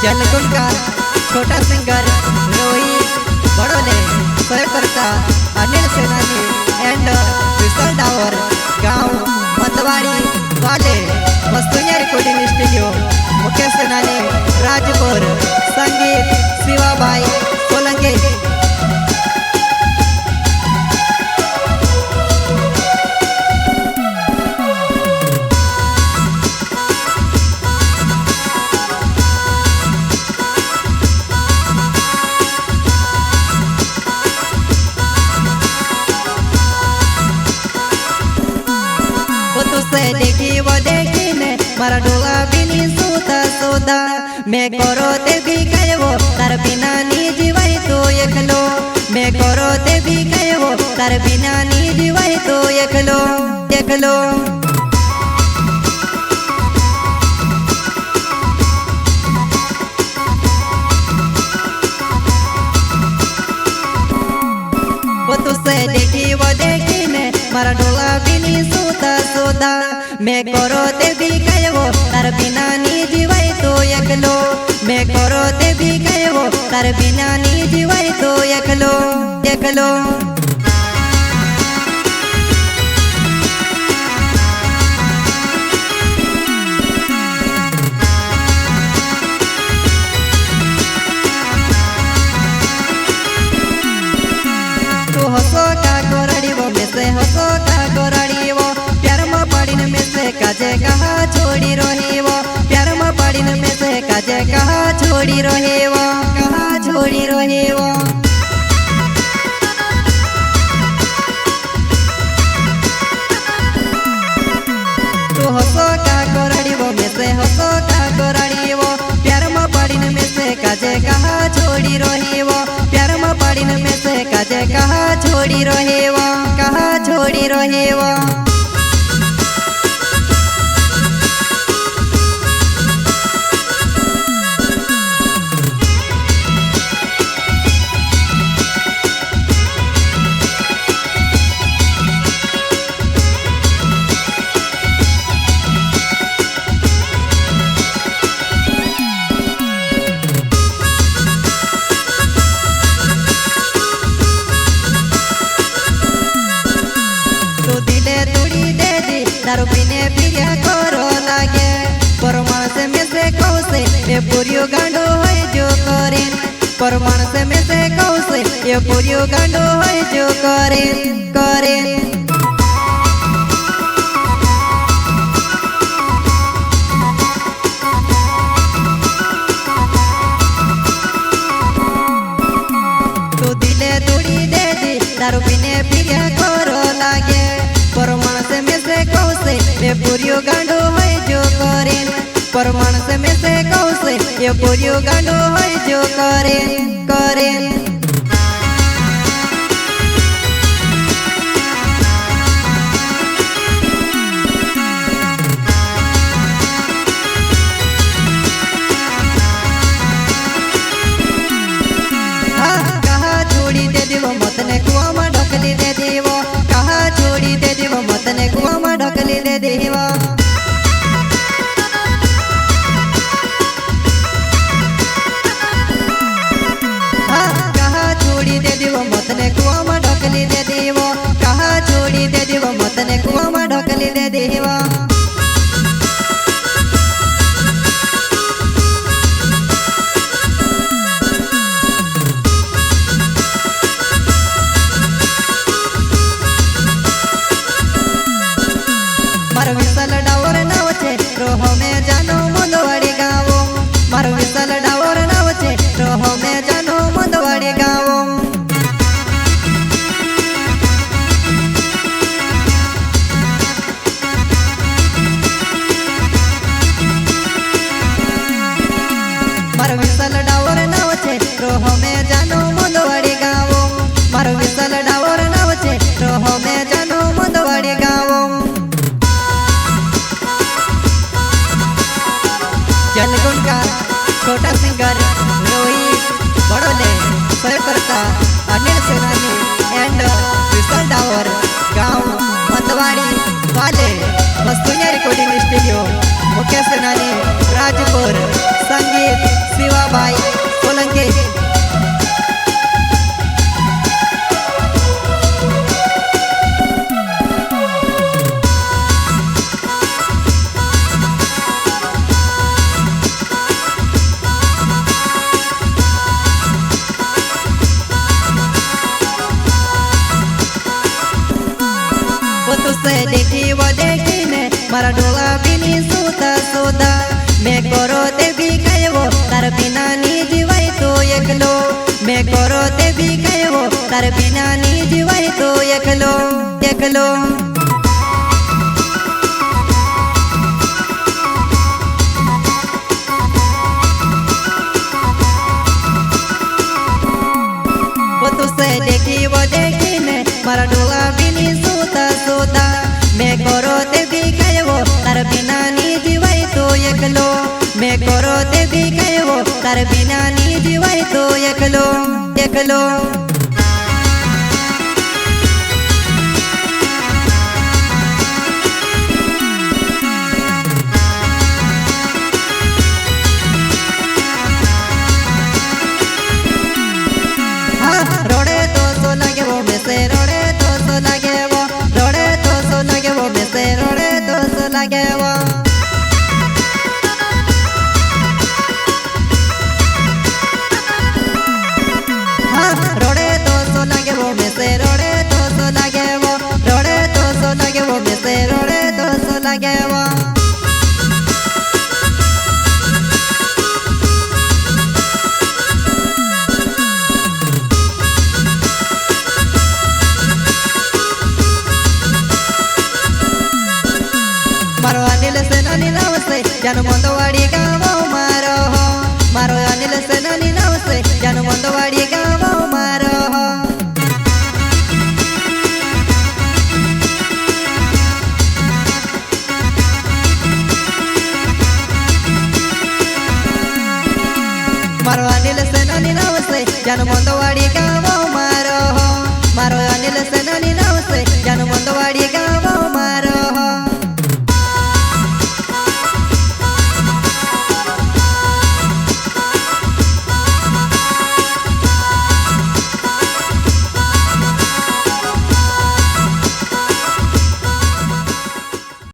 जलकुंड का छोटा सिंगर रोहित बड़ोले, सहकर्ता अनिल सेनानी एंड विशाल डावर, गांव मतवाड़ी वाले, वस्तुनिया रिकॉर्डिंग स्टूडियो, मुख्य सेनानी राजपुर, संगीत शिवाबाई सोलंकी। देखी वो देखी ने मारा डोला बिनी सूता सूता, मैं करो ते भी कहे वो तार बिना नी जीवाई तो एकलो, मैं करो ते भी कहे वो तार बिना नी जीवाई तो एकलो एकलो। वो तुझसे देखी वो देखी ने मारा डोला बिनी सूता सूता, मैं करो ते भी कहे वो तार बिना नी जीवाई तो एकलो, मैं करो ते भी कहे वो तार बिना नी जीवाई तो एकलो एकलो। तू हसो का गोरड़ी वो में से हसो का गोरड़ी वो, प्यार में पड़ी में से काजे कहा छोड़ी रही वो, प्यार में पड़ी में से काजे कहा छोड़ी रही वो, कहा छोड़ी रही वो। तू हसो का गोरड़ी वो में से हसो का गोरड़ी वो, प्यार में पड़ी में से काजे कहा छोड़ी रही वो, प्यार में पड़ी में से काजे कहा छोड़ी रही वो, कहा छोड़ी रही वो। दारू पीने पिया करो लागे, परमाण से में से कौसे ये पूरियो गांडो है जो करें, परमाण से में से कौसे ये पूरियो गांडो है जो करें करें। तू दिले तोड़ी दे दी दारू पीने पिया करो लागे, परमाण से में से कौसे ये पूरियो गांडो है जो करें, परमाण से में से कौसे ये पूरियो गांडो है जो करें करें। कहा छोड़ी दे दी वो मतने कुआं में ढकली दे दी वो, कहा छोड़ी दे दी वो मतने कुआं में ढकली दे दी वो। कहा छोड़ी दे दी वो मतने कुआं में ढकली दे दी वो, कहा छोड़ी दे दी वो मतने कुआं में ढकली दे दी वो। मारो विशाल डावर नाव छे रोहो में जानो मुंदवाड़ी गावो, मारो विशाल डावर नाव छे रोहो में जानो मुंदवाड़ी गावो। मारो विशाल डावर नाव छे रोहो में जानो मुंदवाड़ी गावो, मारो विशाल डावर नाव छे रोहो में जानो मुंदवाड़ी गावो। जलकुंड का छोटा सिंगर रोहित बड़ोले, सहकर्ता अनिल सेनानी एंड विशाल डावर, गांव मतवाड़ी वाले, वस्तुनिया रिकॉर्डिंग स्टूडियो, मुख्य सेनानी राजपुर, संगीत शिवा બીની સુતા સુતા મેં કરો તે બી કહેવો તાર બિના ની જીવાય તો એકલો મેં કરો તે બી કહેવો તાર બિના ની જીવાય તો એકલો એકલો तुझसे देखी वो देखी ने मारा डोला बीनी सोता सोता मैं करो ते भी कहो तार बिना नी जीवाय तो एकलो मैं करो ते भी कहो तार बिना नी जीवाय तो एकलो एकलो रोड़े तो सो लगे वो में से रोड़े तो सो लगे वो रोड़े तो सो लगे वो में से रोड़े तो सो लगे वो हाँ रोड़े तो सो लगे वो में से रोड़े तो सो लगे वो रोड़े तो सो लगे वो में से रोड़े तो सो लगे वो मारो अनिल से नानी नाव से जानो मंदवाड़ी गावो मारो हो मारो अनिल से नानी नाव से जानो मंदवाड़ी गावो मारो हो मारो अनिल से नानी नाव से जानो मंदवाड़ी